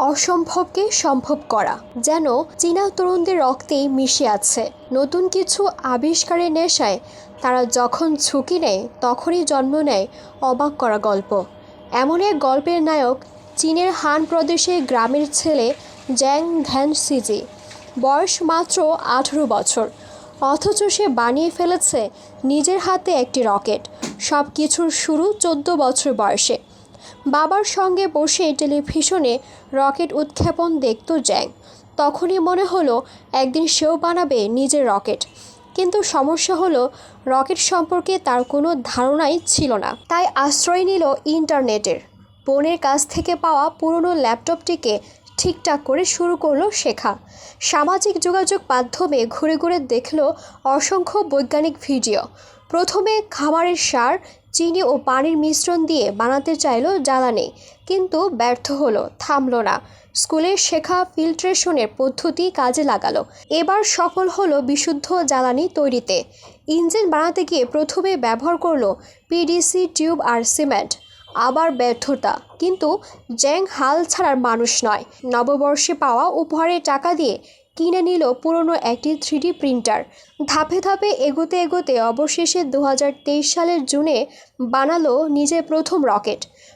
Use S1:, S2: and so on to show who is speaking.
S1: অসম্ভবকে সম্ভব করা যেন চীনা তরুণদের রক্তেই মিশে আছে। নতুন কিছু আবিষ্কারের নেশায় তারা যখন ঝুঁকি নেয় তখনই জন্ম নেয় অবাক করা গল্প। এমন এক গল্পের নায়ক চীনের হান প্রদেশের গ্রামের ছেলে জ্যাং ধ্যানসিজি। বয়স মাত্র 18 বছর, অথচ সে বানিয়ে ফেলেছে নিজের হাতে একটি রকেট। সব কিছুর শুরু 14 বছর বয়সে। বাবার সঙ্গে বসে টেলিভিশনে রকেট উৎক্ষেপণ দেখত জ্যাং। তখনই মনে হলো একদিন সেও বানাবে নিজের রকেট। কিন্তু সমস্যা হলো রকেট সম্পর্কে তার কোনো ধারণাই ছিল না। তাই আশ্রয় নিল ইন্টারনেটের। বোনের কাছ থেকে পাওয়া পুরনো ল্যাপটপটিকে ঠিকঠাক করে শুরু করলো শেখা। সামাজিক যোগাযোগ মাধ্যমে ঘুরে ঘুরে দেখলো অসংখ্য বৈজ্ঞানিক ভিডিও। প্রথমে খাবারের সার, চিনি ও পানির মিশ্রণ দিয়ে বানাতে চাইলো জ্বালানি, কিন্তু ব্যর্থ হলো, থামলো না। স্কুলে শেখা ফিল্ট্রেশনের পদ্ধতি কাজে লাগালো। এবার সফল হলো বিশুদ্ধ জ্বালানি তৈরিতে। ইঞ্জিন বানাতে গিয়ে প্রথমে ব্যবহার করলো পিডিসি টিউব আর সিমেন্ট। আবার ব্যর্থতা, কিন্তু জ্যাং হাল ছাড়ার মানুষ নয়। নববর্ষে পাওয়া উপহারের টাকা দিয়ে কিনে নিল পুরনো একটি 3D প্রিন্টার। ধাপে ধাপে এগোতে এগোতে অবশেষে 2023 সালের জুনে বানালো নিজের প্রথম রকেট।